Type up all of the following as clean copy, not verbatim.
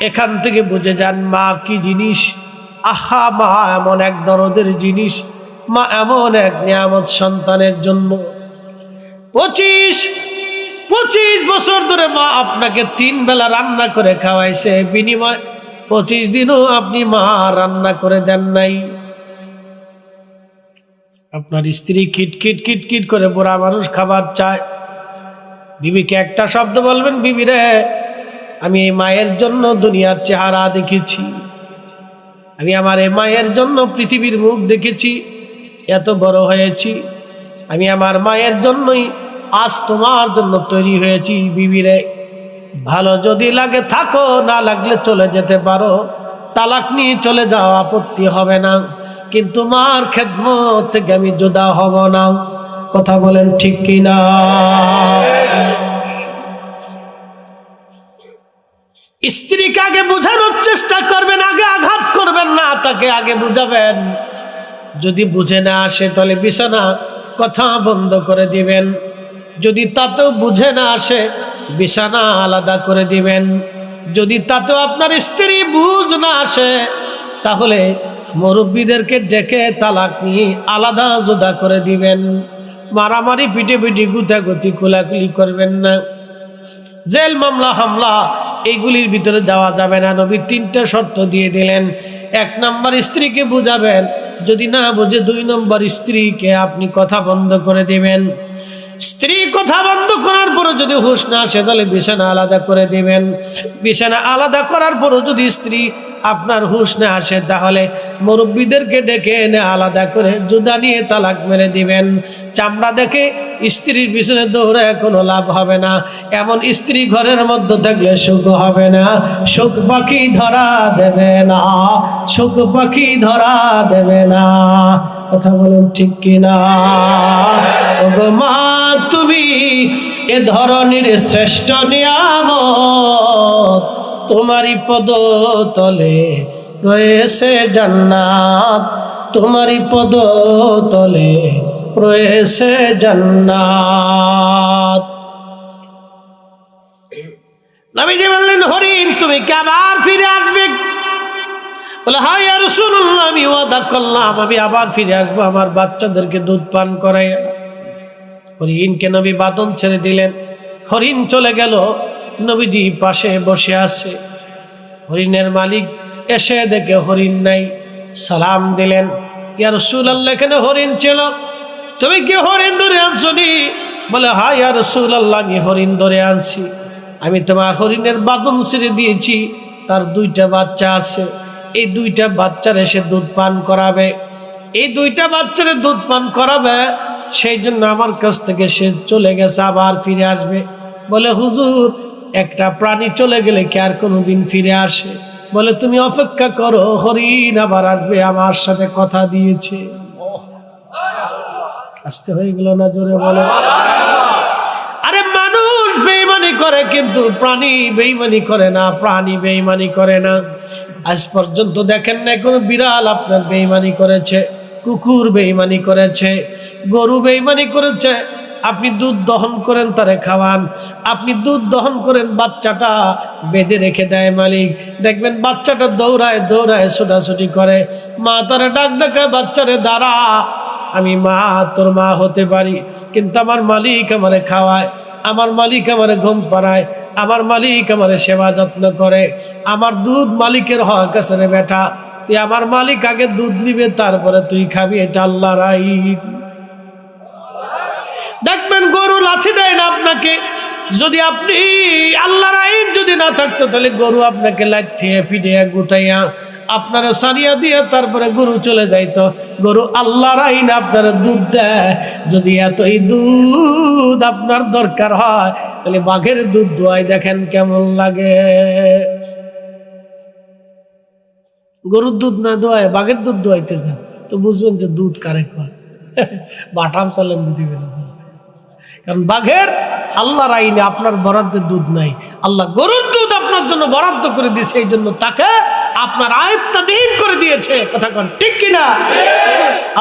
এখান থেকে বুঝে যান মা কি জিনিস। আহা, মা এমন এক দরদের জিনিস, মা এমন এক নিয়ামত সন্তানের জন্য। 25 বছর ধরে মা আপনাকে 3 বেলা রান্না করে খাওয়াইছে, বিনিময় 25 দিনও আপনি মা রান্না করে দেন নাই। আপনার স্ত্রী খিটখিট খিটখিট করে বুড়া মানুষ খাবার চায়, বিবিকে একটা শব্দ বলবেন, বিবি রে আমি এই মায়ের জন্য দুনিয়ার চেহারা দেখেছি, আমি আমার এই মায়ের জন্য পৃথিবীর মুখ দেখেছি, এত বড় হয়েছি, আমি আমার মায়ের জন্যই আজ তোমার জন্য তৈরি হয়েছি। বিবি রে ভালো যদি লাগে থাকো, না লাগলে চলে যেতে পারো, তালাক নিয়ে চলে যাও, আপত্তি হবে না, কিন্তু মার খেদমত থেকে আমি জুদা হব না। কথা বলেন ঠিক কিনা? স্ত্রীকে আগে বোঝানোর চেষ্টা করবেন, আগে আঘাত করবেন না, তাকে আগে বুঝাবেন। যদি বুঝে না আসে তাহলে বিছানা কথা বন্ধ করে দিবেন। যদি তাতেও বুঝে না আসে বিছানা আলাদা করে দিবেন। যদি তাতেও আপনার স্ত্রী বুঝ না আসে তাহলে মুরব্বীদেরকে ডেকে তালাক নিয়ে আলাদা জুদা করে দিবেন। মারামারি পিটিপিটি গুতাগুতি কোলাকুলি করবেন না। জেল মামলা হামলা এইগুলির ভিতরে যাওয়া যাবে না। নবী 3টা শর্ত দিয়ে দিলেন। 1 নম্বর স্ত্রীকে বুঝাবেন, যদি না বুঝে 2 নম্বর স্ত্রীকে আপনি কথা বন্ধ করে দিবেন। স্ত্রী কথা বন্ধ করার পরে যদি হুঁশ না আসে তাহলে বিছানা আলাদা করে দিবেন। বিছানা আলাদা করার পরও যদি স্ত্রী আপনার হুঁশ না আসে তাহলে মুরব্বীদেরকে ডেকে এনে আলাদা করে জুদা নিয়ে তালাক মেরে দিবেন। চামড়া দেখে স্ত্রীর পিছনে দৌড়ায় কোনো লাভ হবে না। এমন স্ত্রী ঘরের মধ্যে থাকলে সুখ হবে না। সুখ পাখি ধরা দেবে না, সুখ পাখি ধরা দেবে না। কথা বলুন ঠিক কিনা? ওগো মা তুমি এ ধরনের শ্রেষ্ঠ নিয়ামত, তোমারই পদ তলে রয়েছে জান্নাত, তোমারই পদ তলে রয়েছে জান্নাত। নবীজি বললেন, হরিণ তুমি কি আবার ফিরে আসবে? বলে, হ্যাঁ ইয়া রাসূলুল্লাহ, আমি ওয়াদা করলাম আমি আবার ফিরে আসবো আমার বাচ্চাদেরকে দুধ পান করাই। হরিণকে নবী বাঁধন ছেড়ে দিলেন। হরিণ চলে গেল। নবীজি পাশে বসে আছে। হরিণের মালিক এসে দেখে হরিণ নাই, সালাম দিলেন, ইয়া রাসূলুল্লাহ এখানে হরিণ ছিল, তুমি কি হরিণ ধরে আনছো নি? বলে, হ্যাঁ ইয়া রাসূলুল্লাহ আমি হরিণ ধরে আনছি। আমি তোমার হরিণের বাঁধন ছেড়ে দিয়েছি, তার 2টা বাচ্চা আছে, এই 2টা বাচ্চার এসে দুধ পান করাবে, এই 2টা বাচ্চারে দুধ পান করাবে, সেই জন্য আমার কাছ থেকে সে চলে গেছে, আবার ফিরে আসবে। বলে, হুজুর একটা প্রাণী চলে গেলে কি আর কোনোদিন ফিরে আসে? বলে, তুমি অপেক্ষা করো, হরিণ আবার আসবে, আমার সাথে কথা দিয়েছে। আসতে হয়ে গেল না? জোরে বলে। আরে মানুষ বেঈমানি করে কিন্তু প্রাণী বেঈমানি করে না, প্রাণী বেঈমানি করে না। আজ পর্যন্ত দেখেন না কোনো বিড়াল আপনার বেঈমানি করেছে, কুকুর বেঈমানি করেছে, গরু বেঈমানি করেছে। আপনি দুধ দহন করেন, তারে খাওয়ান, আপনি দুধ দহন করেন, বাচ্চাটা বেঁধে রেখে দেয় মালিক, দেখবেন বাচ্চাটা দৌড়ায় দৌড়ায় ছোটাছুটি করে, মা তারা ডাক দেখায়, বাচ্চারে দাঁড়া, আমি মা তোর মা হতে পারি, কিন্তু আমার মালিক আমারে খাওয়ায়, আমার মালিক আমারে ঘুম পাড়ায়, আমার মালিক আমারে সেবা যত্ন করে, আমার দুধ মালিকের হক আছে রে বেটা, তুই আমার মালিক আগে দুধ নিবে তারপরে তুই খাবি, এটা আল্লাহর আইন। দেখবেন গরু লাথি দেয় না আপনাকে, যদি আপনি আল্লাহর আইন যদি না থাকতো তাহলে গরু আপনাকে লাথিয়ে পিটিয়ে গুতাইয়া আপনারা সারিয়া দিয়ে তারপরে গরু চলে যাইতো। গরু আল্লাহর আইন আপনারা দুধ দেয়। যদি এতই দুধ আপনার দরকার হয় তাহলে বাঘের দুধ দোয়াই দেখেন কেমন লাগে। গরুর দুধ না দোয়ায় বাঘের দুধ দোয়াইতে যান তো বুঝবেন যে দুধ কারেক্ট হয়। বাটাম চালেন দিতে পেরেছেন, কারণ বাঘের আল্লাহর আইনে আপনার বরাদ্দের দুধ নাই, আল্লাহ গরুর দুধ আপনার জন্য বরাদ্দ করে দিয়েছে, এই জন্য তাকে আপনার আয়াত্তাধীন করে দিয়েছে। কথা কোন ঠিক কিনা?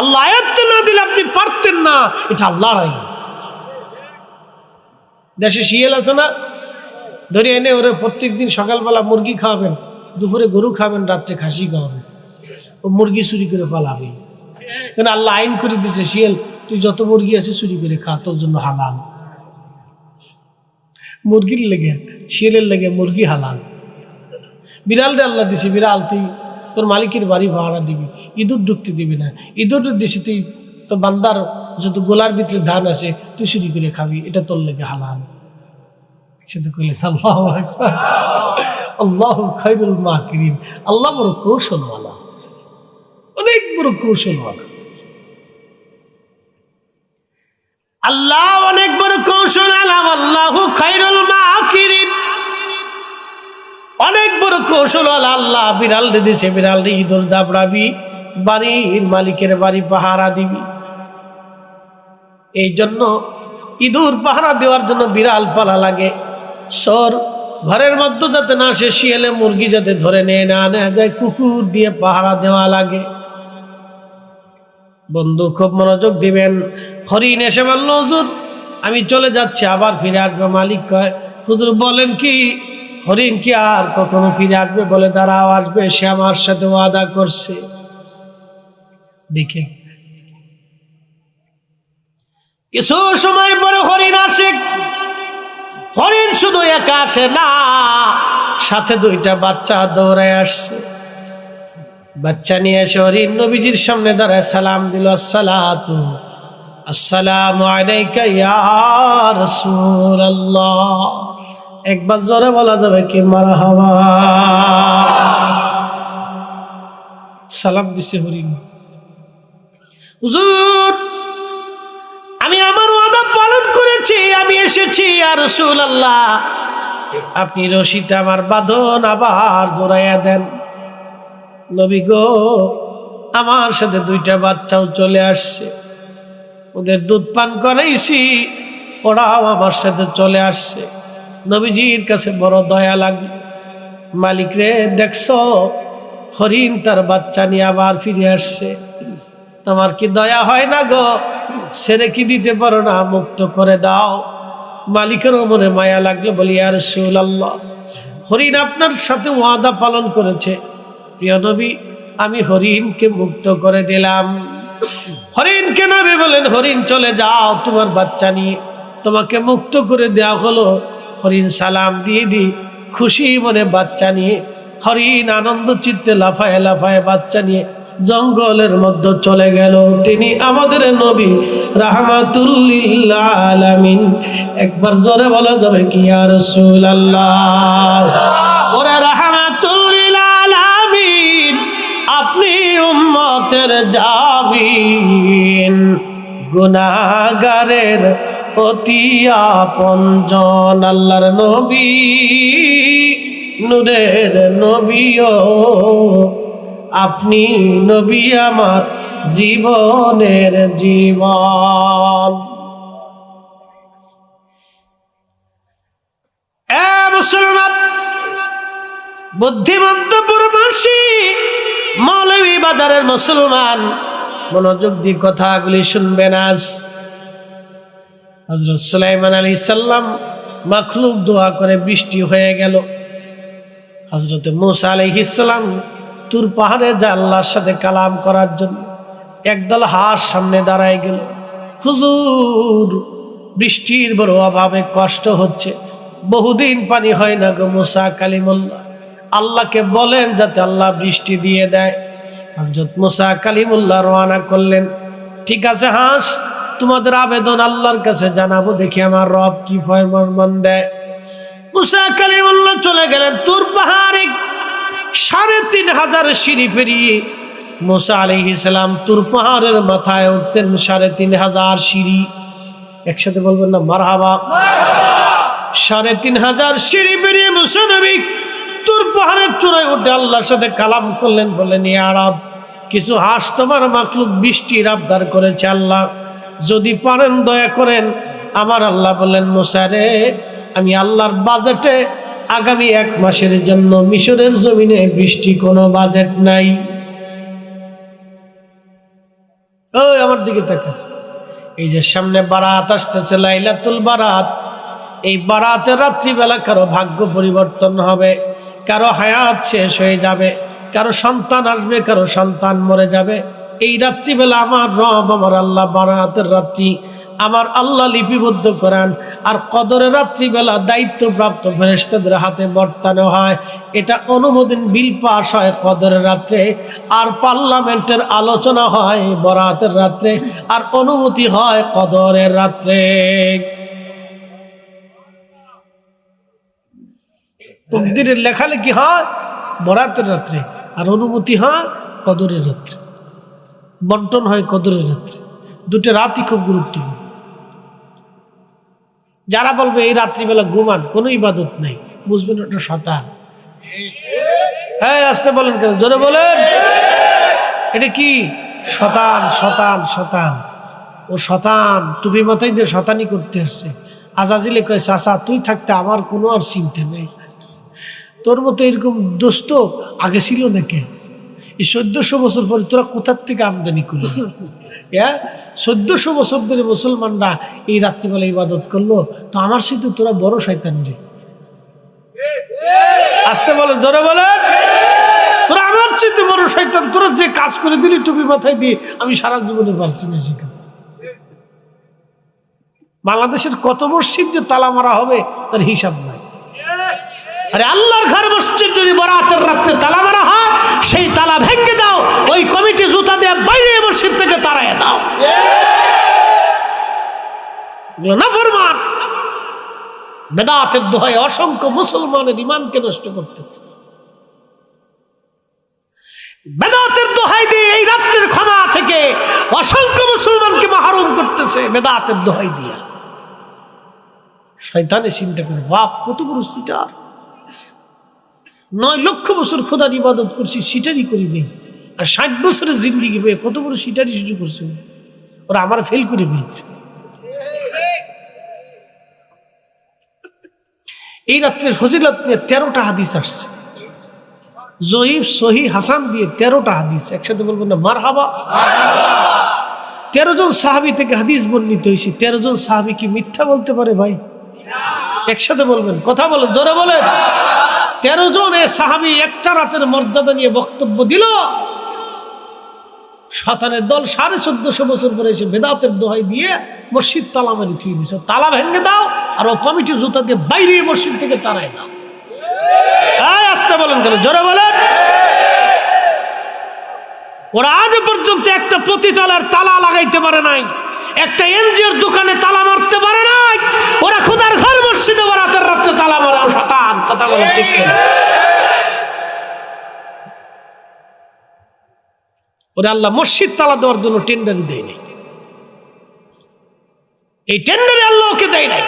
আল্লাহ আয়াত্ত না দিলে আপনি পারতেন না, এটা আল্লাহর আইন। দেশে শিয়াল আছে না, ধরে এনে ওরা প্রত্যেকদিন সকালবেলা মুরগি খাওয়াবেন, দুপুরে গরু খাবেন, রাত্রে খাসি খাওয়াবেন। ও মুরগি চুরি করে পালাবে, কারণ আল্লাহ আইন করে দিছে শিয়াল তুই যত মুরগি আছে চুরি করে খা, তোর জন্য হালাল। মুরগির লেগে শিয়ালের লেগে মুরগি হালাল। বিড়ালটা আল্লাহ দিছে, বিড়াল তুই তোর মালিকের বাড়ি ভাড়া দিবি, ইঁদুর ঢুকতে দিবি না। ইঁদুরের দিছে তুই তোর বান্দার যত গোলার ভিতরে ধান আছে তুই চুরি করে খাবি, এটা তোর লেগে হালাল। সেটা করলেন আল্লাহু আকবার, আল্লাহু খায়রুল মাকিরিন। আল্লাহ বড় কৌশলওয়ালা, অনেক বড় কৌশলওয়ালা। আল্লাহ অনেক বড় কৌশলওয়ালা, আল্লাহু খায়রুল মাকিরিন, অনেক বড় কৌশলওয়ালা। আল্লাহ বিড়াল দিছে, বিড়াল ইঁদুর দাবড়াবি, বাড়ির মালিকের বাড়ি পাহারা দিবি। এই জন্য ইঁদুর পাহারা দেওয়ার জন্য বিড়াল পালা লাগে। সর ঘরের মধ্যে যাতে না আসে, শিয়ালে মুরগি যাতে ধরে নিয়ে না নেওয়া যায়, কুকুর দিয়ে পাহারা দেওয়া লাগে। বন্ধু খুব মনোযোগ দিবেন। হরিণ এসে বলল, হুজুর আমি চলে যাচ্ছি, আবার ফিরে আসবো। মালিক কয়, হুজুর বলেন কি, হরিণ কি আর কখনো ফিরে আসবে? বলে দাঁড়াও, আসবে, সে আমার সাথে ওয়াদা করছে। দেখে কিছু সময় পরে হরিণ আসে। হরিণ শুধু একা আসে না, সাথে দুইটা বাচ্চা দৌড়ায় আসছে। বাচ্চা নিয়ে এসে হরিণ নবীজির সামনে দাঁড়ায় সালাম দিল, আসসালাতু আসসালামু আলাইকা ইয়া রাসূলুল্লাহ। একবার জোরে বলা যাবে কি মারহাবা? সালাম দিছে হরিণ। হুজুর আমি আমার ওয়াদা পালন করেছি, আমি এসেছি ইয়া রাসূলুল্লাহ, আপনি রশিতে আমার বাঁধন আবার জোড়াইয়া দেন। নবী গো, আমার সাথে দুইটা বাচ্চাও চলে আসছে, ওদের দুধ পান করাইছি, ওরাও আমার সাথে চলে আসছে। নবীজির কাছে বড় দয়া লাগলো। মালিক রে, দেখছো হরিণ তার বাচ্চা নিয়ে আবার ফিরে আসছে, তোমার কি দয়া হয় না গো? ছেড়ে কি দিতে পারো না? মুক্ত করে দাও। মালিকেরও মনে মায়া লাগলো, বলি ইয়া রাসূলুল্লাহ, হরিণ আপনার সাথে ওয়াদা পালন করেছে, প্রিয় নবী আমি হরিণকে মুক্ত করে দিলাম। হরিণকে নবী বলেন, হরিণ চলে যাও তোমার বাচ্চা নিয়ে, তোমাকে মুক্ত করে দেওয়া হলো। হরিণ সালাম দিয়ে খুশি মনে বাচ্চা নিয়ে, হরিণ আনন্দ চিত্তে লাফায় লাফায় বাচ্চা নিয়ে জঙ্গলের মধ্যে চলে গেল। তিনি আমাদের নবী রাহমাতুল লিল আলামিন। একবার জোরে বলা যাবে কি ইয়া রাসূলুল্লাহ? ওরে রাহমাতুল লিল আলামিন, আপনি উম্মতের জাবিন, গুনাহগারের অতি আপনজন, আল্লাহর নবী, নূরের নবীও আপনি, নবী আমার জীবনের জীবন। এ মুসলমান, বুদ্ধিমন্ত পরমাসী মৌলভী বাজারের মুসলমান, মনোযোগ দিয়ে কথাগুলি শুনবেন। আজ হযরত সুলাইমান আলাইহিস সালাম মাখলুক দোয়া করে বৃষ্টি হয়ে গেল। হযরত মূসা আলাইহিস সালাম তুর পাহাড়ে যা আল্লাহর সাথে কালাম করার জন্য একদল হাঁস সামনে দাঁড়ায় গেল। হুজুর বৃষ্টির বড় অভাবে কষ্ট হচ্ছে, বহুদিন পানি হয় না গো মূসা কালিমুল্লাহ, আল্লাহকে বলেন যাতে আল্লাহ বৃষ্টি দিয়ে দেয়। হযরত মূসা কালিমুল্লাহ রওনা করলেন। ঠিক আছে হাঁস, তোমাদের আবেদন আল্লাহর কাছে জানাবো, দেখি আমার রব কি ফরমান দেয়। মূসা কালিমুল্লাহ চলে গেলেন তুর পাহাড়ে। ৩৫০০ সিঁড়ি পেরিয়ে মূসা আলাইহিস সালাম তুর পাহাড়ের মাথায় উঠতেন। ৩৫০০ সিঁড়ি, একসাথে বলবেন না মারহাবা? ৩৫০০ সিঁড়ি পেরিয়ে মূসা নবী তুর পাহাড়ের চূড়ায় উঠে আল্লাহর সাথে কালাম করলেন। বললেন, ইয়া রব, কিছু হাঁস তোমার মাখলুক বৃষ্টির আবদার করেছে, আল্লাহ যদি পারেন দয়া করেন। আমার আল্লাহ বললেন, মূসা রে, আমি আল্লাহর বাজেটে আগামী 1 মাসের জন্য মিশরের জমিনে বৃষ্টি কোনো বাজেট নাই। ওই আমার দিকে তাকা, এই যে সামনে বারাত আসতেছে, লাইলাতুল বারাত, এই বারাতের রাত্রিবেলা কারো ভাগ্য পরিবর্তন হবে, কারো হায়াত শেষ হয়ে যাবে, কারো সন্তান আসবে, কারো সন্তান মরে যাবে। এই রাত্রিবেলা আমার রব, আমার আল্লাহ বারাতের রাত্রি আমার আল্লাহ লিপিবদ্ধ করেন, আর কদরের রাত্রিবেলা দায়িত্বপ্রাপ্ত ফেরেশতাদের হাতে বর্তানো হয়। এটা অনুমোদন বিল পাস হয় কদরের রাত্রে, আর পার্লামেন্টের আলোচনা হয় বরাতের রাত্রে, আর অনুমতি হয় কদরের রাত্রে। তকদিরের লেখালেখি হয় বরাতের রাত্রে, আর অনুমতি হয় কদরের রাত্রে, বন্টন হয় কদরের রাত্রে। দুটো রাতই খুব গুরুত্বপূর্ণ। যারা বলবে এই রাত্রিবেলা ঘুমান, কোনো ইবাদত নেই, বুঝবেন ওটা শয়তান। হ্যাঁ, আসতে বলেন কেন, জোরে বলেন। এটা কি? শয়তান, শয়তান, শয়তান। ও শয়তান টুপি মাথায় দিয়ে শয়তানি করতে আসছে। আজাজিলে কয়, চাচা তুই থাকতে আমার কোনো আর চিন্তা নেই, তোর মতো এরকম দোস্ত আগে ছিল নাকি? এই 1400 বছর পরে তোরা কোথার থেকে আমদানি করলি? 1400 বছর ধরে মুসলমানরা এই রাত্রিবেলা ইবাদত করলো, তো আমার সাথে তোরা বড় শয়তান রে। আসতে বলেন, জোরে বলেন। তোরা আমার চেয়ে বড় শয়তান, তোরা যে কাজ করে দিলি টুপি মাথায় দিয়ে, আমি সারা জীবনে পারছি না সে কাজ। বাংলাদেশের কত মসজিদ যে তালা মারা হবে তার হিসাব নাই। আরে আল্লাহর ঘর মসজিদ যদি বরাতের রাত্রে তালা মারা হয়, সেই তালা ভেঙে দাও, ওই কমিটি জুতা দিয়ে বাইরে মসজিদ থেকে তাড়ায় দাও। নাফরমান বেদাতের দোহায় অসংখ্য মুসলমানের ঈমানকে নষ্ট করতেছে। বেদাতের দোহাই দিয়ে এই রাত্রের ক্ষমা থেকে অসংখ্য মুসলমানকে মাহরুম করতেছে, বেদাতের দোহাই দিয়া। শয়তানের চিন্তা করে, বাপ কত বড় সিটার, 9 লক্ষ বছর খোদার ইবাদত করছি, সিটারি করি নেই, আর 60 বছরের জিন্দিগি পেয়ে কত বড় সিটারি শুরু করছে। ওরা আমার ফেল করে ফেলছে। এই রাত্রের ফজিলত নিয়ে 13টা হাদিস আসছে, জয়ীফ, সহি, হাসান দিয়ে 13টা হাদিস। একসাথে বলবেন না মারহাবা? 13 জন সাহাবী থেকে হাদিস বর্ণিত হয়েছে। 13 জন সাহাবী কি মিথ্যা বলতে পারে ভাই? একসাথে বলবেন, কথা বলেন, জোরে বলেন। 13 জন সাহাবী একটা রাতের মর্যাদা নিয়ে বক্তব্য দিল। শয়তানের দল 1450 বছর পরে এসে বেদাতের দোহাই দিয়ে মসজিদ তালা মারি থুয়ে দিছে। তালা ভেঙে দাও, আর ও কমিটি জুতা দিয়ে বাইরে মসজিদ থেকে তাড়াই দাও। আসতে বলেন কেন, জোরে বলেন। ওরা আজ পর্যন্ত একটা প্রতিতালার তালা লাগাইতে পারে নাই, একটা এনজিওর দোকানে তালা মারতে পারে নাই। ওরা খোদার ঘর মসজিদে বরাতের রাত্রে তালা মারে। শয়তান, কথা বলেন ঠিক কিনা? ওরা আল্লাহ মসজিদ তালা দেওয়ার জন্য টেন্ডারই দেয় নাই। এই টেন্ডারে আল্লাহ ওকে দেয় নাই।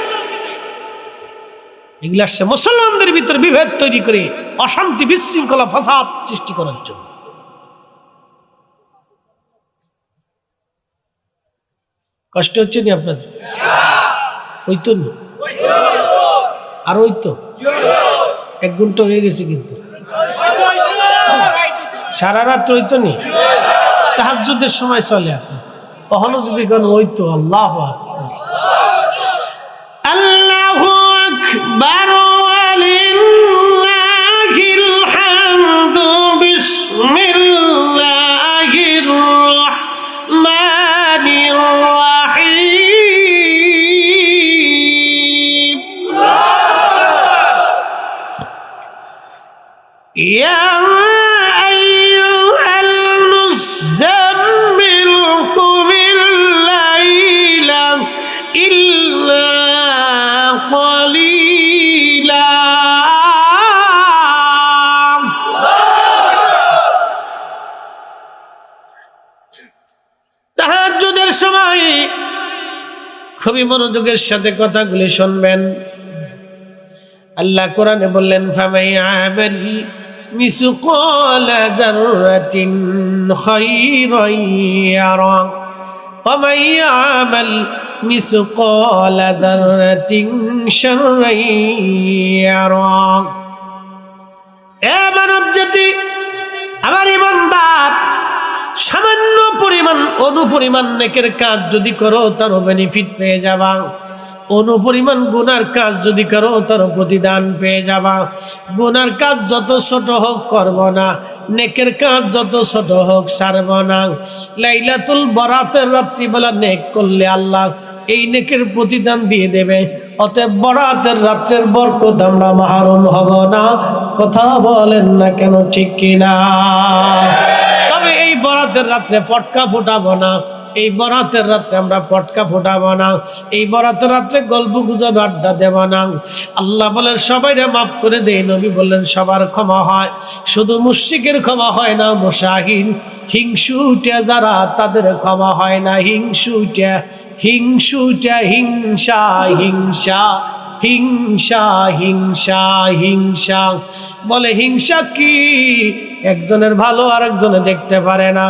এগুলো আসছে মুসলমানদের ভিতরে বিভেদ তৈরি করে অশান্তি, বিশৃঙ্খলা, ফাসাদ সৃষ্টি করার জন্য। কষ্ট হচ্ছে নি আপনার? ওই তো আর ওই তো 1 ঘন্টা হয়ে গেছে, কিন্তু সারা রাত ওই তো নি। তাহাজ্জুদের সময় চলে আপনি কখনো যদি কোন ওই তো আল্লাহু আকবার, আল্লাহু আকবার, ওয়ালিল্লাহিল হামদু, বিসমিল্লাহির রাহমানির রাহিম। ইয়া তাহাজ্জুদের সময় খুবই মনোযোগের সাথে কথাগুলি শুনবেন। আল্লাহ কোরআনে বললেন, ফামাইয়ামাল মিসকালা যাররাতিন খায়রান ইয়ারা ওয়া মাইয়ামাল মিসকালা যাররাতিন শাররান ইয়ারা। এ মানব জাতি, আমার ইমানদার, সামান্য পরিমাণ অনুপরিমাণ নেকের কাজ যদি করো তারও বেনিফিট পেয়ে যাবা, অনুপরিমাণ গুনার কাজ যদি করো তার প্রতিদান পেয়ে যাবা। গুনার কাজ যত ছোট হোক করব না, নেকের কাজ যত ছোট হোক ছাড়ব না। লাইলাতুল বরাতের রাত্রিবেলা নেক করলে আল্লাহ এই নেকের প্রতিদান দিয়ে দেবে। অতএব বরাতের রাত্রের বরকত আমরা মাহরুম হব না। কথা বলেন না কেন, ঠিক কিনা? তবে এই বরাতের রাত্রে পটকা ফুটাবো না, এই বরাতের রাত্রে আমরা পটকা ফুটাবো না, এই বরাতের রাত্রে গল্প গুজব আড্ডা দেব না। আল্লাহ বলেন সবাইরে মাফ করে দেয়, নবী বললেন সবার ক্ষমা হয়, শুধু মুশরিকের ক্ষমা হয় না, মুশাহিন হিংসুটা যারা তাদের ক্ষমা হয় না। হিংসুটা হিংসুটা হিংসা হিংসা হিংসা হিংসা হিংসা বলে হিংসা কি? একজনের ভালো আর একজনে দেখতে পারে না।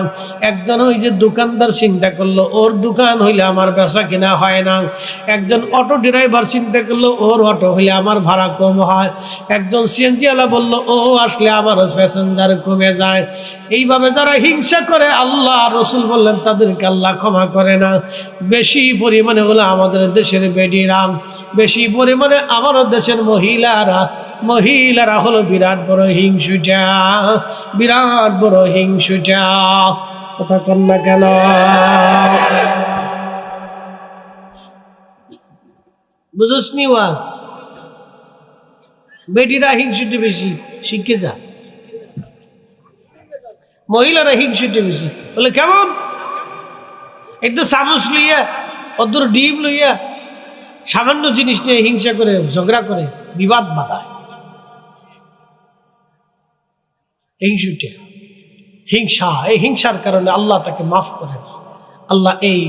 একজন ওই যে দোকানদার চিন্তা করলো ওর দোকান হইলে আমার বেচা কিনা হয় না, একজন অটো ড্রাইভার চিন্তা করলো ওর অটো হইলে আমার ভাড়া কম হয়, একজন সিএনজিওয়ালা বলল ও আসলে আমার প্যাসেঞ্জার কমে যায়। এইভাবে যারা হিংসা করে আল্লাহ রসুল বললেন তাদেরকে আল্লাহ ক্ষমা করে না। বেশি পরিমাণে হলো আমাদের দেশের বেডিরা, বেশি পরিমাণে আমাদের দেশের মহিলারা হলো বিরাট বড় হিংসুটা, বিরাট বড় হিংসুটা। কথা কন না কেন? বুঝছনি ওয়াজ? বেটিরা হিংসুটে বেশি, শিখে যা। মহিলারা হিংসুটে বেশি। বলে কেমন? একটু চামচ লইয়া অদূর ডিম লইয়া সামান্য জিনিস নিয়ে হিংসা করে, ঝগড়া করে, বিবাদ বাঁধায়। হিংসুটে হিংসা, এই হিংসার কারণে আল্লাহ তাকে মাফ করে না। আল্লাহ এই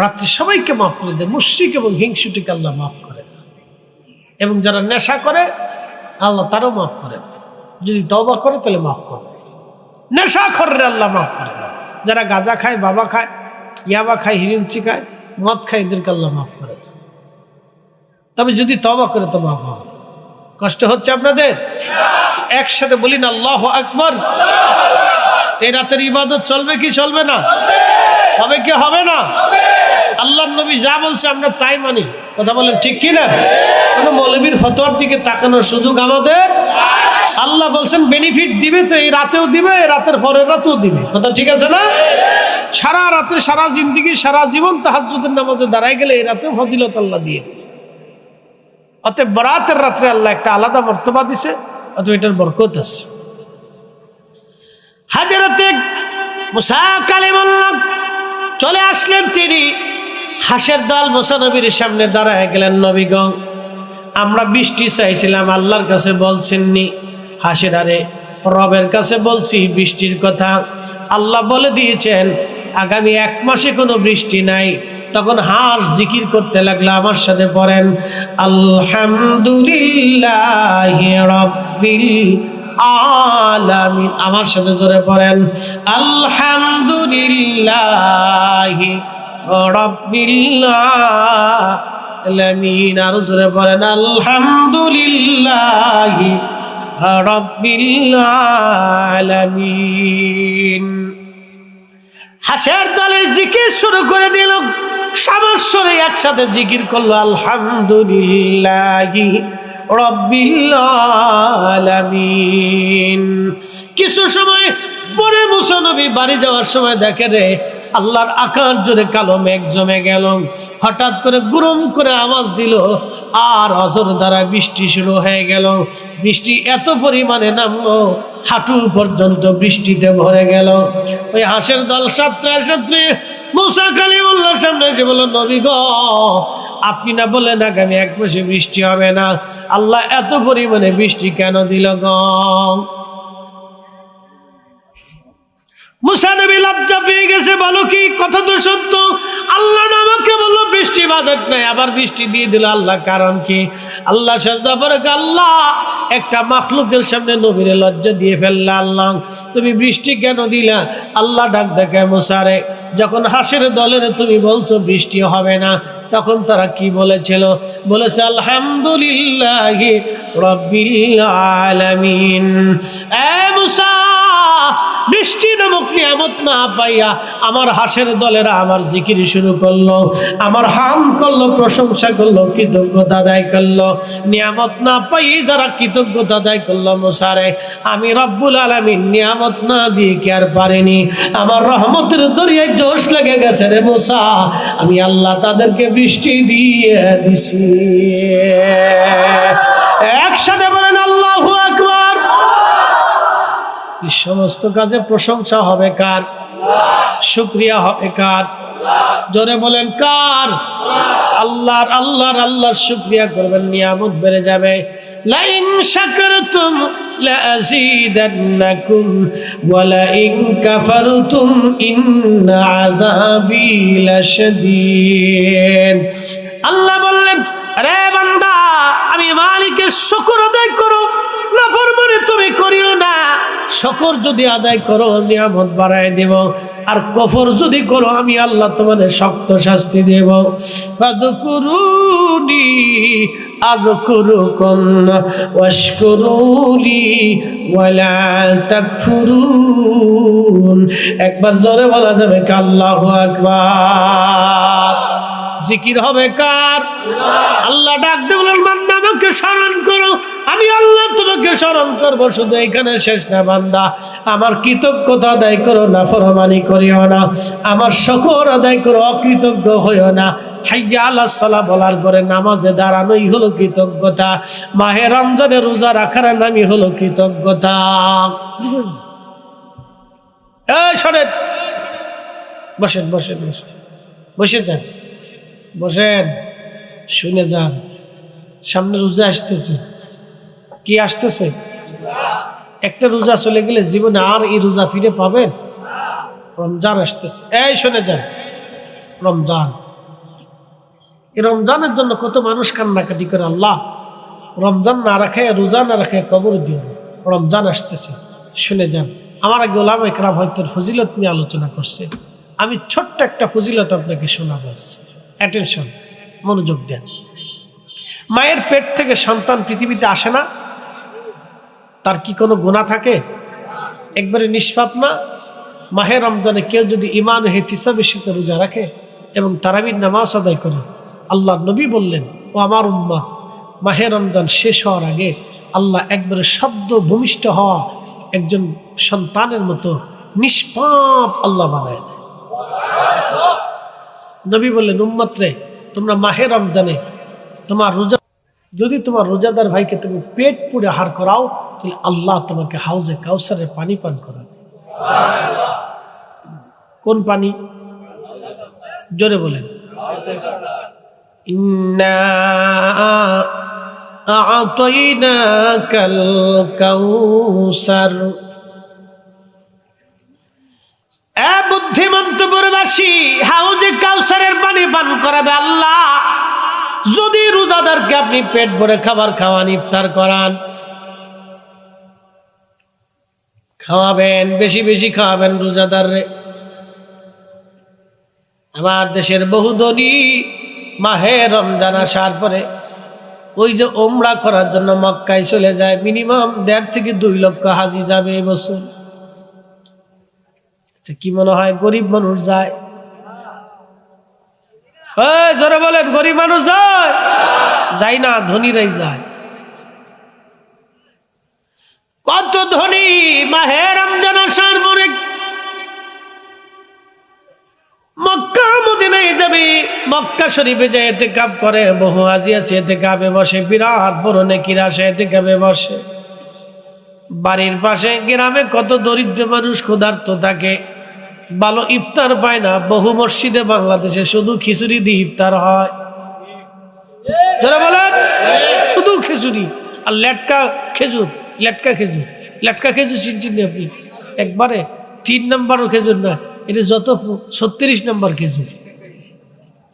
রাত্রে সবাইকে মাফ করে দেয়, মুশরিক এবং হিংসুটিকে আল্লাহ মাফ করে না। এবং যারা নেশা করে আল্লাহ তারও মাফ করে না। যদি তওবা করে তাহলে মাফ করবে। নেশা করে আল্লাহ মাফ করে না। যারা গাঁজা খায়, বাবা খায়, ইয়াবা খায়, হিরিঞ্চি খায়, মদ খায়, এদেরকে আল্লাহ মাফ করে না। তবে যদি তওবা করে তো মাফ হবে। কষ্ট হচ্ছে আপনাদের? একসাথে বলি না আল্লাহু আকবার। এই রাতের ইবাদত চলবে কি চলবে না? হবে কি হবে না? আল্লাহর নবী যা বলছে আমরা তাই মানি। কথা বলেন ঠিক কি না? কোনো মৌলবীর ফতোয়ার দিকে তাকানোর সুযোগ আমাদের। আল্লাহ বলছেন বেনিফিট দিবে তো এই রাতেও দিবে, রাতের পরের রাতেও দিবে। কথা ঠিক আছে না? সারা রাতে, সারা জিন্দেগি, সারা জীবন তাহাজ্জুদের নামাজে দাঁড়ায় গেলে এই রাতেও ফজিলত আল্লাহ দিয়ে দিবে। অতএব বরাতের রাত্রে আল্লাহ একটা আলাদা মর্তবা দিছে, অতএব এটার বরকত আছে। হাজরতে মুসা কালিমুল্লাহ চলে আসলেন। তিনি হাঁসের দল মুসা নবীর সামনে দাঁড়ায় গেলেন। নবী গো, আমরা বৃষ্টি চাইছিলাম, আল্লাহর কাছে বলছেননি। হাঁসের আরে রবের কাছে বলছি বৃষ্টির কথা, আল্লাহ বলে দিয়েছেন আগামী 1 মাসে কোনো বৃষ্টি নাই। তখন হাঁস জিকির করতে লাগলো, আমার সাথে পড়েন আলহামদুলিল্লাহি রাব্বিল আলামিন। আমার সাথে জোরে পড়েন আলহামদুলিল্লাহি রাব্বিল আলামিন। আর জোরে পড়েন আলহামদুলিল্লাহি রাব্বিল আলামিন। হাঁসের দলে জিকির শুরু করে দিল, সমস্যরে একসাথে জিকির করলো আলহামদুলিল্লাহি রাব্বিল আলামিন। কিছু সময় পরে মুসা নবী বাড়ি যাওয়ার সময় দেখে রে আল্লাহর আকাশ জুড়ে কালো মেঘ জমে গেল। হঠাৎ করে গুরুম করে আওয়াজ দিল আর অজর দ্বারা বৃষ্টি শুরু হয়ে গেল। বৃষ্টি এত পরিমাণে নামলো হাঁটু পর্যন্ত বৃষ্টিতে ভরে গেল। ওই হাঁসের দল সাতটায় মুসা কালিমুল্লাহর সামনে এসে বলল, নবী গো, আপনি না বলেন আগামী 1 মাসে বৃষ্টি হবে না, আল্লাহ এত পরিমাণে বৃষ্টি কেন দিল গো? মুসা নবী লজ্জা পেয়ে গেছে, বলো কি? কথা তো সত্য। আল্লাহ আমাকে বললো বৃষ্টি বাজেট নাই, আবার বৃষ্টি দিয়ে দিল, আল্লাহ কারণ কি? আল্লাহ সাজদা করে আল্লাহ একটা মাখলুকের সামনে নবীরে লজ্জা দিয়ে ফেললা, আল্লাহ তুমি বৃষ্টি কেন দিলা? আল্লাহ ডাক দেখে মুসারে, যখন হাঁসের দলের তুমি বলছো বৃষ্টি হবে না, তখন তারা কি বলেছিল? বলেছে আলহামদুলিল্লাহি রাব্বিল আলামিন। এ মুসা, বৃষ্টি নামক নিয়ামত না পাইয়া আমার হাসের দলেরা আমার জিকির শুরু করলো, আমার হাম করলো, প্রশংসা করলো, কৃতজ্ঞতা আদায় করলো। নিয়ামত না পাই যারা কৃতজ্ঞতা আদায় করলো, মুসারে আমি রব্বুল আলামিন নিয়ামত না দিয়ে কি আর পারিনি? আমার রহমতের দরিয়ায় জোশ লেগে গেছে রে মুসা, আমি আল্লাহ তাদেরকে বৃষ্টি দিয়ে দিছি। একসাথে বলেন আল্লাহু আকবার। এই সমস্ত কাজে প্রশংসা হবে কার? শুকরিয়া হবে কার? জোরে বলেন কার? আল্লাহর। আল্লাহর আল্লাহর শুকরিয়া করবেন, নিয়ামত বেড়ে যাবে। লাইন শাকারতুম লাযীদান্নাকুম ওয়া লাইন কাফারতুম ইন্না আযাবি লাশাদীদ। আল্লাহ বললেন, আরে বান্দা, আমি মালিকের শুকর আদায় করো, নাফরমানি তুমি করিও না। শুকর যদি আদায় করো নিয়ামত বাড়ায় দেব, আর কফর যদি করো আমি আল্লাহ তোমাদের শক্ত শাস্তি দেব। ফাদকুরুনি আযকুরুকুম ওয়াশকুরুলি ওয়ালা তাকফুরুন। একবার জোরে বলা যাবে কি আল্লাহু আকবার? জিকির হবে কার? আল্লাহ ডাক দিয়ে বলেন, বান্দা আমাকে স্মরণ করো, আমি আল্লাহ তোমাকে স্মরণ করবো। শুধু এখানে শেষ না বান্দা, আমার কৃতজ্ঞতা আদায় করো, নাফরমানি করিও না। আমার শুকর আদায় করো, অকৃতজ্ঞ হইও না। হাইয়া আলাস সালাহ বলার পরে নামাজে দাঁড়ানোই হলো কৃতজ্ঞতা। মাহে রমজানে রোজা রাখার নামই হলো কৃতজ্ঞতা। এই শোনেন, বসেন বসেন বসেন, বসে যান, বসেন, শুনে যান। সামনে রোজা আসতেছে। কি আসতেছে? একটা রোজা চলে গেলে জীবনে আর এই রোজা ফিরে পাবেন? রমজান আসতেছে। এই শুনে যান, রমজান, এই রমজানের জন্য কত মানুষ কান্নাকাটি করে, আল্লাহ রমজান না রাখে, রোজা না রাখে কবর দিও না। রমজান আসতেছে, শুনে যান। আমার আগে ওলামা ইকরাম হয়তো ফজিলত নিয়ে আলোচনা করছে, আমি ছোট্ট একটা ফজিলত আপনাকে শোনাবো। অ্যাটেনশন, মনোযোগ দেন। মায়ের পেট থেকে সন্তান পৃথিবীতে আসে না, তার কি কোনো গুনাহ থাকে? একবারে নিষ্পাপ না? মাহে রমজানে কেউ যদি ঈমান ও ইহতিসাবের সাথে রোজা রাখে এবং তারাবির নামাজ আদায় করে, আল্লাহ নবী বললেন, ও আমার উম্মাহ, মাহে রমজান শেষ হওয়ার আগে আল্লাহ একবারে শব্দ ভূমিষ্ঠ হওয়া একজন সন্তানের মতো নিষ্পাপ আল্লাহ বানায় দেয়। নবী বললেন, উম্মত রে, তোমরা মাহে রমজানে তোমার রোজা, যদি তোমার রোজাদার ভাইকে তুমি পেট পুড়ে আহার করাও, তাহলে আল্লাহ তোমাকে হাউজে কাউসারের পানি পান করাবে। কোন পানি? জোরে বলেন। ইন্না আ'তাইনাকাল কাউসার। এ বুদ্ধিমন্তপুরবাসী, হাউজে কাউসারের পানি পান করাবে আল্লাহ যদি রোজাদারকে আপনি পেট ভরে খাবার খাওয়ান, ইফতার করান। খাওয়াবেন, বেশি বেশি খাওয়াবেন রোজাদাররে। আমার দেশের বহু ধনী মাহে রমজান আসার পরে ওই যে ওমরা করার জন্য মক্কায় চলে যায়, মিনিমাম 1.5 থেকে 2 লক্ষ হাজি যাবে এবছর। আচ্ছা, কি মনে হয় গরিব মানুষ যায়? জোরে বলেন, গরিব মানুষ যায়? যায় না, ধনীরাই যায়। কত ধনী মাহে রমজান আসার পরে মক্কা মদিনায় যাবে, মক্কা শরীফে যায় ইতিকাফ করে। বহু হাজি আছে ইতিকাফে বসে, বিরাট বড় নেকির আসে ইতিকাফে বসে। বাড়ির পাশে গ্রামে কত দরিদ্র মানুষ ক্ষুধার্ত থাকে, ভালো ইফতার পায় না। বহু মসজিদে বাংলাদেশে শুধু খিচুড়ি দিয়ে ইফতার হয়। যারা বলেন শুধু খিচুড়ি আর লেটকা খেজুর, লেটকা খেজুর, লেটকা খেজুর চিনছেন আপনি? একবারে 3 নম্বরও খেজুর না, এটা যত 36 নম্বর খেজুর,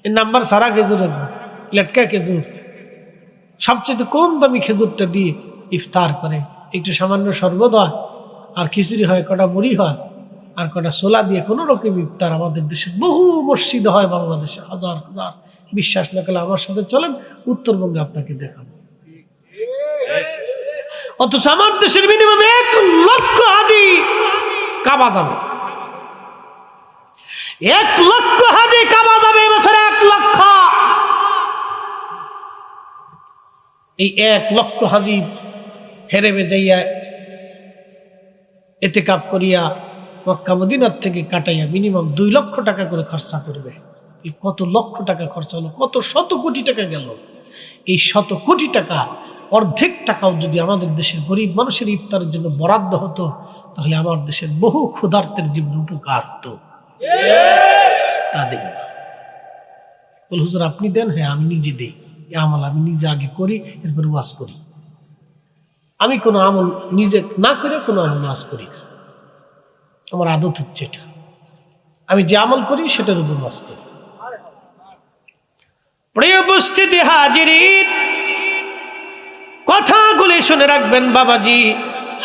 এই নাম্বার সারা খেজুর একবার লেটকা খেজুর। সবচেয়ে কম দামি খেজুরটা দিয়ে ইফতার করে। একটু সামান্য শরবত হয়, আর খিচুড়ি হয়, কটা মুড়ি হয়, আর কটা ছোলা দিয়ে কোনো রকম ইফতার। আমাদের দেশে বহু মসজিদ হয়, বাংলাদেশে হাজার হাজার। বিশ্বাস না করলে আমার সাথে চলেন, উত্তরবঙ্গে আপনাকে দেখাবো। অথচ আমার দেশের মিনিমাম 1 লক্ষ হাজি কাবা যাবে, 1 লক্ষ হাজি কাবা যাবে এবছরে, 1 লক্ষ। এই 1 লক্ষ হাজি হেরেবে যাইয়া ইতিকাফ করিয়া মক্কা মদিনার থেকে কাটাইয়া মিনিমাম 2 লক্ষ টাকা করে খরচা করবে। কত লক্ষ টাকা খরচা হলো, কত শত কোটি টাকা গেল। এই শত কোটি টাকা অর্ধেক টাকাও যদি আমাদের দেশের গরিব মানুষের ইফতারের জন্য বরাদ্দ হতো, তাহলে আমার দেশের বহু ক্ষুধার্তের জীবনে উপকার হতো। তা দেবে না। বল হুজুর আপনি দেন, হ্যাঁ আমি নিজে দিই। এই আমল আমি নিজে আগে করি, এরপরে ওয়াজ করি। আমি কোনো আমল নিজে না করে কোনো আমল ওয়াজ করি না। আমার আদত হচ্ছে এটা, আমি যে আমল করি সেটার উপর ওয়াজ করি। প্রিয় উপস্থিতি হাজিরিন, কথাগুলি শুনে রাখবেন বাবাজি।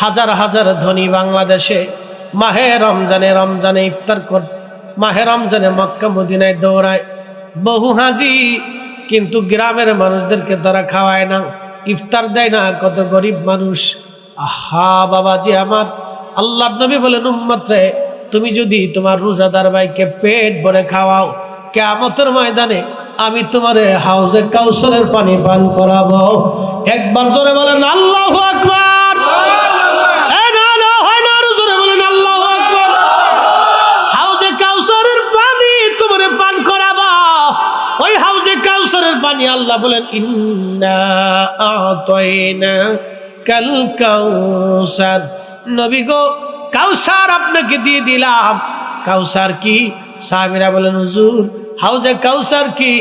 হাজার হাজার ধনী বাংলাদেশে মাহে রমজানে ইফতার কর, মাহে রমজানে মক্কা মদিনায় দৌড়ায় বহু হাজি, কিন্তু গ্রামের মানুষদেরকে তারা খাওয়ায় না, ইফতার দেয় না। কত গরিব মানুষ। আহা বাবাজি আমার, আল্লাহ নবী বলেন উম্মত রে, তুমি যদি তোমার রোজাদার ভাইকে পেট ভরে খাওয়াও, কিয়ামতের ময়দানে আমি তোমারে হাউজে কাউসারের পানি পান করাবো। একবার জোরে বলেন আল্লাহু আকবার। জোরে বলেন আল্লাহু আকবার। হাউজে কাউসারের পানি তোমারে পান করাবো। ওই হাউজে কাউসারের পানি আল্লাহ বলেন ইন্না আতাইনা কাল কাউসার। নবী গো, কাউসার আপনাকে দিয়ে দিলাম। কাউসার কি? সাহাবীরা বলেন হুজুর হাউজে কাউসার কি?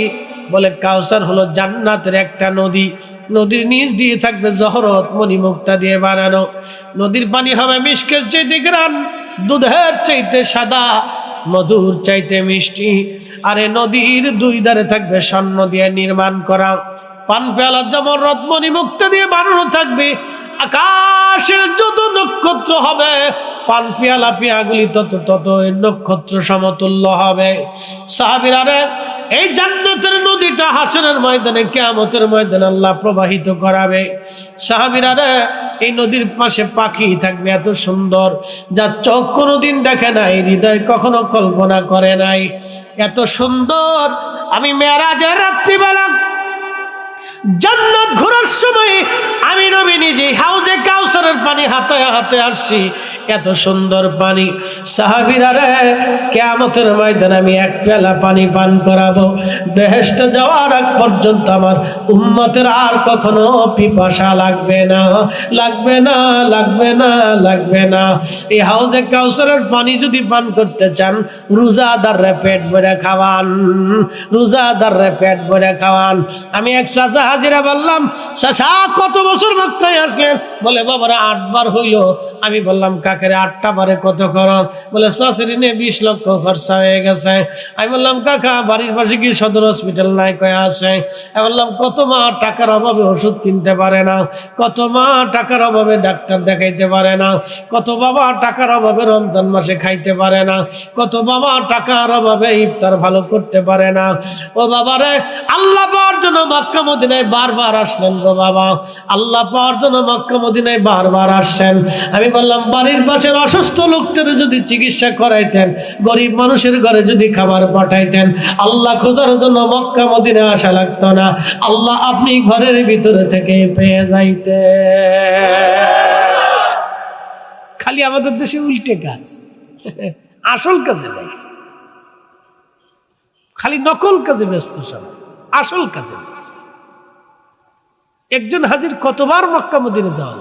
বলে কাউসার হলো জান্নাতের একটা নদী, নদীর নিচ দিয়ে থাকবে জহরত মণিমুক্তা দিয়ে বানানো। নদীর পানি হবে মিষ্কের চাইতে গ্রান, দুধের চাইতে সাদা, মধুর চাইতে মিষ্টি। আরে নদীর 2 ধারে থাকবে স্বর্ণ দিয়ে নির্মাণ করা, পান পেয়ালা জমরত মণিমুক্তা দিয়ে বানানো থাকবে। আকাশের যত নক্ষত্র হবে, পান পেয়ালা পেয়াগুলি তত নক্ষত্র সমতুল্য হবে। সাহাবীরা রে, এই জান্নাতের নদীটা হাসরের ময়দানে, কিয়ামতের ময়দানে আল্লাহ প্রবাহিত করাবে। সাহাবীরা রে, এই নদীর পাশে পাখি থাকবে এত সুন্দর, যা চোখ কোনোদিন দেখে নাই, হৃদয় কখনো কল্পনা করে নাই। এত সুন্দর। আমি মেরাজের রাত্রিবেলা জান্নাত ঘোরার সময় আমি নবী নিজে হাউজে কাউসারের পানি হাতে হাতে আসছি। এত সুন্দর পানি। সাহাবীরা রে, কিয়ামতের ময়দানে আমি 1 পেয়ালা পানি পান করাবো। বেহেশতে যাওয়ার আগ পর্যন্ত আমার উম্মতের আর কখনো পিপাসা লাগবে না, লাগবে না, লাগবে না, লাগবে না। এই হাউজে কাউসারের পানি যদি পান করতে চান, রোজাদাররে পেট ভরে খাওয়ান, রোজাদাররে পেট ভরে খাওয়ান। আমি এক চাচা হাজিরা বললাম, চাচা কত বছর মক্কায় আসলেন? বলে বাবারা 8 বার হইল। আমি বললাম কাকের 8টা বারে কত খরচ? বলে শাশুড়ি নিয়ে 20 লক্ষ খরচা হয়ে গেছে। আমি বললাম কাকা বাড়ির পাশে কি সদর হসপিটাল নাই? কয়ে আছে। আমি বললাম কত মা টাকার অভাবে ওষুধ কিনতে পারে না, কত মা টাকার অভাবে ডাক্তার দেখাইতে পারে না, কত বাবা টাকার অভাবে রমজান মাসে খাইতে পারে না, কত বাবা টাকার অভাবে ইফতার ভালো করতে পারে না। ও বাবারে, আল্লাহ পাওয়ার জন্য মক্কা মদিনায় বারবার আসলেন গো বাবা, আল্লাহ পাওয়ার জন্য মক্কা মদিনায় বারবার আসছেন। আমি বললাম বাড়ির পাশের অসুস্থ লোকদের যদি চিকিৎসা করাইতেন, গরিব মানুষের ঘরে যদি খাবার পাঠাইতেন, আল্লাহ খোঁজার জন্য মক্কা মদিনায় আসা লাগতো না, আল্লাহ আপনি ঘরের ভিতরে থেকে পেয়ে যাইতে। খালি আমাদের দেশে উল্টে কাজ, আসল কাজে নাই, খালি নকল কাজে ব্যস্ত সব, আসল কাজে নেই। একজন হাজির কতবার মক্কা মদিনা যাওয়া?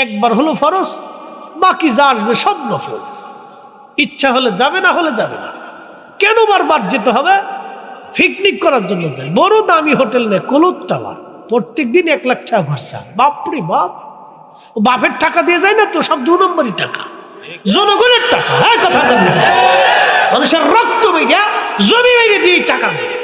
একবার হলো ফরজ, বাকি যা আসবে সব নফল। ইচ্ছা হলে যাবে, না হলে যাবে না। কেন বারবার যেতে হবে? পিকনিক করার জন্য যায়, বড় দামি হোটেল নেই, কলুত টাওয়ার, প্রত্যেক দিন 1 লাখ টাকা খরচা। বাপরে বাপ, ও বাপের টাকা দিয়ে যায় না তো, সব 2 নম্বরই টাকা, জনগণের টাকা। হ্যাঁ কথা বলবেন, মানুষের রক্ত মেঘা জমি মেঘে দিয়ে টাকা মেরে